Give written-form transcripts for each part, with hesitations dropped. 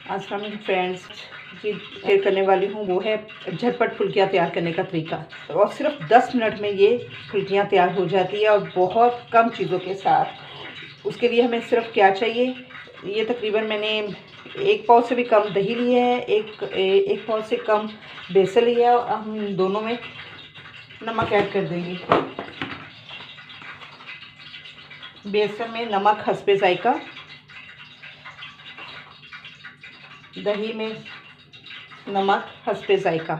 आज हम फ्रेंड्स जी शेयर करने वाली हूँ वो है झटपट फुल्कियाँ तैयार करने का तरीका। और सिर्फ 10 मिनट में ये फुल्कियाँ तैयार हो जाती है और बहुत कम चीज़ों के साथ। उसके लिए हमें सिर्फ क्या चाहिए, ये तकरीबन मैंने 1 पाव से भी कम दही लिया है, एक पाव से कम बेसन लिया है और हम इन दोनों में नमक ऐड कर देंगे। बेसन में नमक हस्बे जायका, दही में नमक हस्बे जायका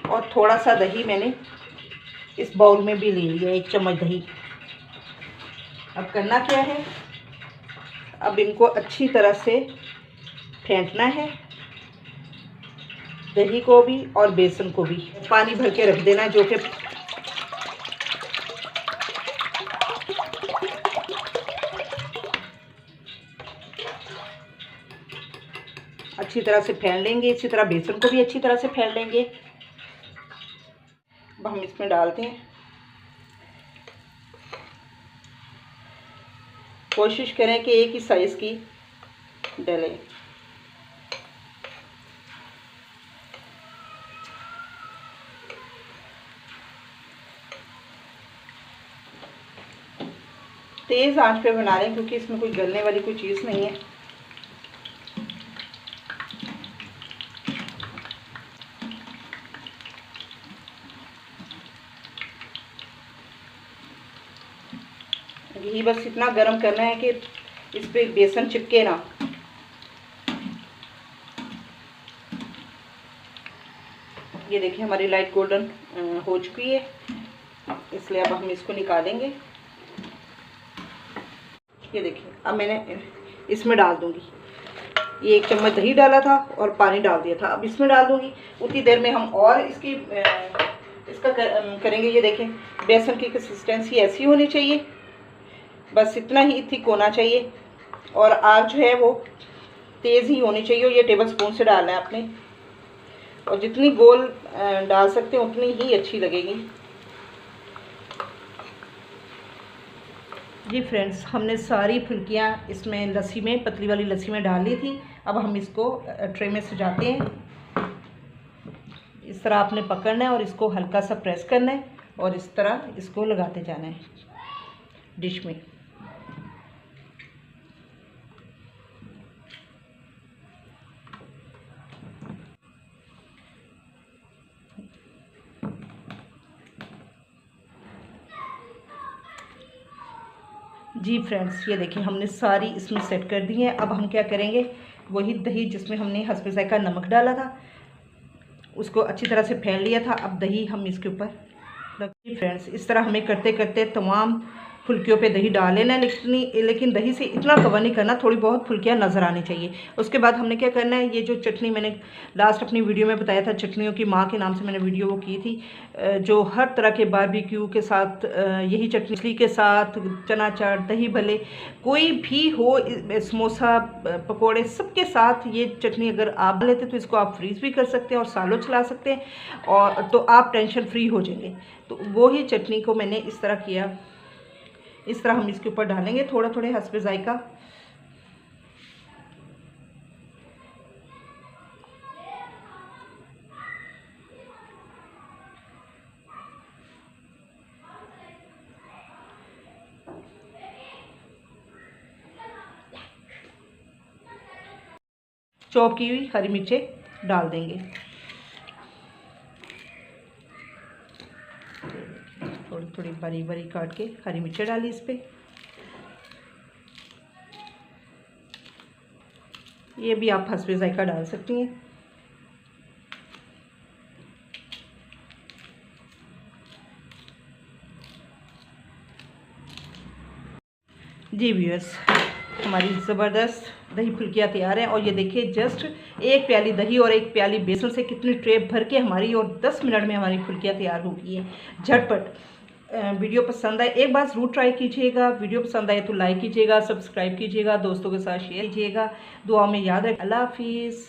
और थोड़ा सा दही मैंने इस बाउल में भी ले लिया, 1 चम्मच दही। अब करना क्या है, अब इनको अच्छी तरह से फेंटना है, दही को भी और बेसन को भी। पानी भर के रख देना जो कि अच्छी तरह से फेंट लेंगे। इसी तरह बेसन को भी अच्छी तरह से फेंट लेंगे। अब हम इसमें डालते हैं, कोशिश करें कि एक ही साइज़ की डालें। तेज़ आंच पे बना लें क्योंकि इसमें कोई गलने वाली कोई चीज़ नहीं है। घी बस इतना गरम करना है कि इस पे बेसन चिपके ना। ये देखिए हमारी लाइट गोल्डन हो चुकी है, इसलिए अब हम इसको निकालेंगे। ये देखिए अब मैंने इसमें डाल दूंगी, ये 1 चम्मच दही डाला था और पानी डाल दिया था। अब इसमें डाल दूंगी। उतनी देर में हम और इसका करेंगे। ये देखें बेसन की कंसिस्टेंसी ऐसी होनी चाहिए, बस इतना ही थिक होना चाहिए और आग जो है वो तेज़ ही होनी चाहिए। और ये टेबल स्पून से डालना है आपने, और जितनी गोल डाल सकते हैं उतनी ही अच्छी लगेगी। जी फ्रेंड्स, हमने सारी फुल्कियाँ इसमें लस्सी में, पतली वाली लस्सी में डाल ली थी। अब हम इसको ट्रे में सजाते हैं। इस तरह आपने पकड़ना है और इसको हल्का सा प्रेस करना है और इस तरह इसको लगाते जाना है डिश में। जी फ्रेंड्स, ये देखिए हमने सारी इसमें सेट कर दी है। अब हम क्या करेंगे, वही दही जिसमें हमने हस्बे जायका नमक डाला था उसको अच्छी तरह से फेंट लिया था। अब दही हम इसके ऊपर रखिए। फ्रेंड्स, इस तरह हमें करते करते तमाम फुल्कियों पे दही डाल लेना है, लेकिन दही से इतना कवर नहीं करना, थोड़ी बहुत फुल्कियाँ नज़र आनी चाहिए। उसके बाद हमने क्या करना है, ये जो चटनी मैंने लास्ट अपनी वीडियो में बताया था, चटनियों की माँ के नाम से मैंने वीडियो वो की थी, जो हर तरह के बारबेक्यू के साथ, यही चटनी के साथ, चना चाट, दही भले, कोई भी हो, समोसा, पकोड़े, सबके साथ ये चटनी अगर आप लेते तो इसको आप फ्रीज़ भी कर सकते हैं और सालों चला सकते हैं, और तो आप टेंशन फ्री हो जाएंगे। तो वो ही चटनी को मैंने इस तरह किया। इस तरह हम इसके ऊपर डालेंगे थोड़ा थोड़े हस्बे जायका। चॉप की हुई हरी मिर्चें डाल देंगे, थोड़ी थोड़ी बारीक बारीक काट के हरी मिर्चें डाली इस पर। ये भी आप हस्बे जायका डाल सकती हैं। जी व्यूअर्स, हमारी ज़बरदस्त दही फुल्कियाँ तैयार हैं। और ये देखिए जस्ट 1 प्याली दही और 1 प्याली बेसन से कितनी ट्रे भर के हमारी, और 10 मिनट में हमारी फुल्कियाँ तैयार हो गई हैं झटपट। वीडियो पसंद आए एक बार ज़रूर ट्राई कीजिएगा। वीडियो पसंद आए तो लाइक कीजिएगा, सब्सक्राइब कीजिएगा, दोस्तों के साथ शेयर कीजिएगा। दुआ में याद रखें। अल्लाह हाफिज़।